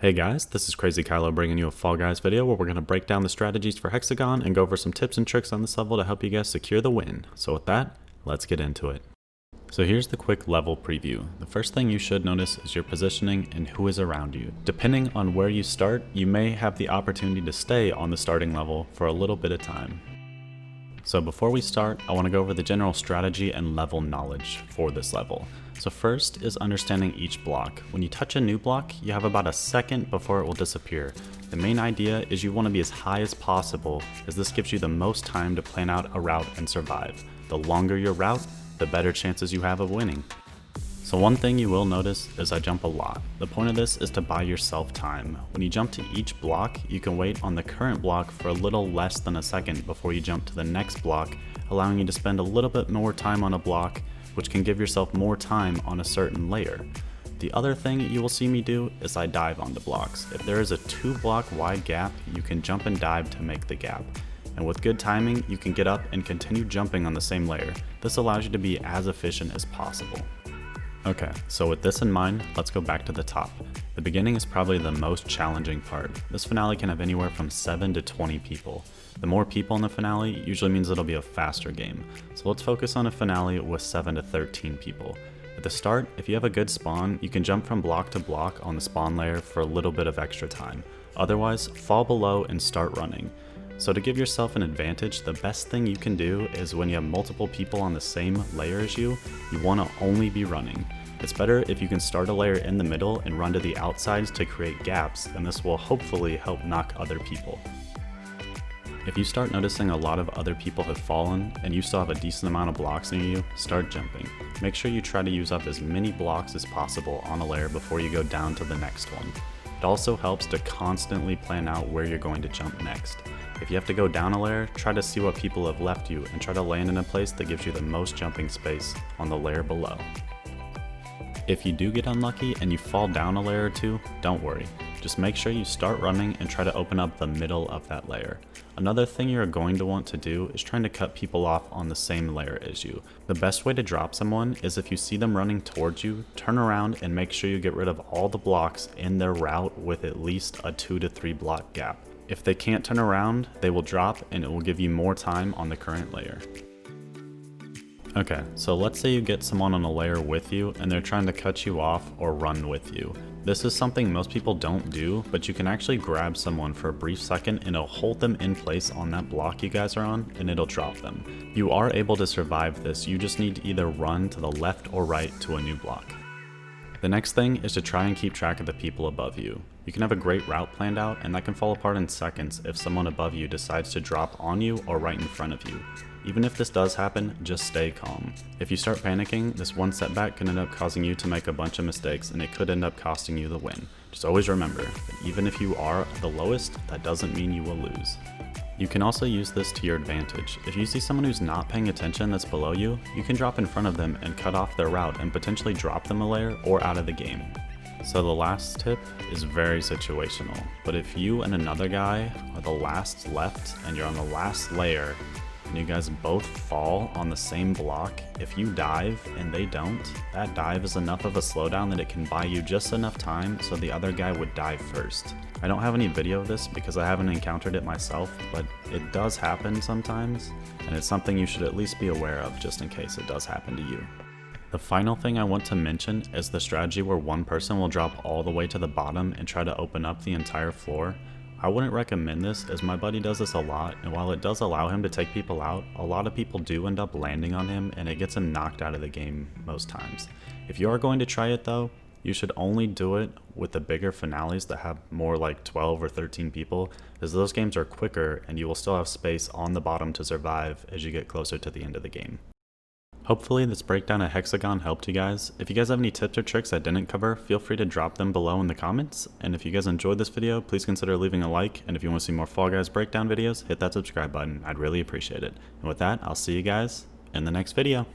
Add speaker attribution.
Speaker 1: Hey guys, this is Crazy Kylo bringing you a Fall Guys video where we're going to break down the strategies for Hex-A-Gone and go over some tips and tricks on this level to help you guys secure the win. So with that, let's get into it. So here's the quick level preview. The first thing you should notice is your positioning and who is around you. Depending on where you start, you may have the opportunity to stay on the starting level for a little bit of time. So before we start, I want to go over the general strategy and level knowledge for this level. So first is understanding each block. When you touch a new block, you have about a second before it will disappear. The main idea is you want to be as high as possible, as this gives you the most time to plan out a route and survive. The longer your route, the better chances you have of winning. So one thing you will notice is I jump a lot. The point of this is to buy yourself time. When you jump to each block, you can wait on the current block for a little less than a second before you jump to the next block, allowing you to spend a little bit more time on a block, which can give yourself more time on a certain layer. The other thing you will see me do is I dive onto blocks. If there is a 2-block wide gap, you can jump and dive to make the gap. And with good timing, you can get up and continue jumping on the same layer. This allows you to be as efficient as possible. Okay, so with this in mind, let's go back to the top. The beginning is probably the most challenging part. This finale can have anywhere from 7 to 20 people. The more people in the finale usually means it'll be a faster game. So let's focus on a finale with 7 to 13 people. At the start, if you have a good spawn, you can jump from block to block on the spawn layer for a little bit of extra time. Otherwise, fall below and start running. So to give yourself an advantage, the best thing you can do is when you have multiple people on the same layer as you want to only be running. It's better if you can start a layer in the middle and run to the outsides to create gaps, and this will hopefully help knock other people. If you start noticing a lot of other people have fallen and you still have a decent amount of blocks near you, start jumping. Make sure you try to use up as many blocks as possible on a layer before you go down to the next one. It also helps to constantly plan out where you're going to jump next. If you have to go down a layer, try to see what people have left you and try to land in a place that gives you the most jumping space on the layer below. If you do get unlucky and you fall down a layer or two, don't worry. Just make sure you start running and try to open up the middle of that layer. Another thing you're going to want to do is trying to cut people off on the same layer as you. The best way to drop someone is if you see them running towards you, turn around and make sure you get rid of all the blocks in their route with at least a 2 to 3 block gap. If they can't turn around, they will drop and it will give you more time on the current layer. Okay, so let's say you get someone on a layer with you and they're trying to cut you off or run with you. This is something most people don't do, but you can actually grab someone for a brief second and it'll hold them in place on that block you guys are on and it'll drop them. You are able to survive this, you just need to either run to the left or right to a new block. The next thing is to try and keep track of the people above you. You can have a great route planned out and that can fall apart in seconds if someone above you decides to drop on you or right in front of you. Even if this does happen, just stay calm. If you start panicking, this one setback can end up causing you to make a bunch of mistakes and it could end up costing you the win. Just always remember that even if you are the lowest, that doesn't mean you will lose. You can also use this to your advantage. If you see someone who's not paying attention that's below you, you can drop in front of them and cut off their route and potentially drop them a layer or out of the game. So the last tip is very situational, but if you and another guy are the last left and you're on the last layer, and you guys both fall on the same block, if you dive and they don't, that dive is enough of a slowdown that it can buy you just enough time so the other guy would dive first. I don't have any video of this because I haven't encountered it myself, but it does happen sometimes, and it's something you should at least be aware of just in case it does happen to you. The final thing I want to mention is the strategy where one person will drop all the way to the bottom and try to open up the entire floor. I wouldn't recommend this as my buddy does this a lot, and while it does allow him to take people out, a lot of people do end up landing on him and it gets him knocked out of the game most times. If you are going to try it though, you should only do it with the bigger finales that have more like 12 or 13 people, as those games are quicker and you will still have space on the bottom to survive as you get closer to the end of the game. Hopefully this breakdown of Hex-A-Gone helped you guys. If you guys have any tips or tricks I didn't cover, feel free to drop them below in the comments. And if you guys enjoyed this video, please consider leaving a like. And if you want to see more Fall Guys breakdown videos, hit that subscribe button. I'd really appreciate it. And with that, I'll see you guys in the next video.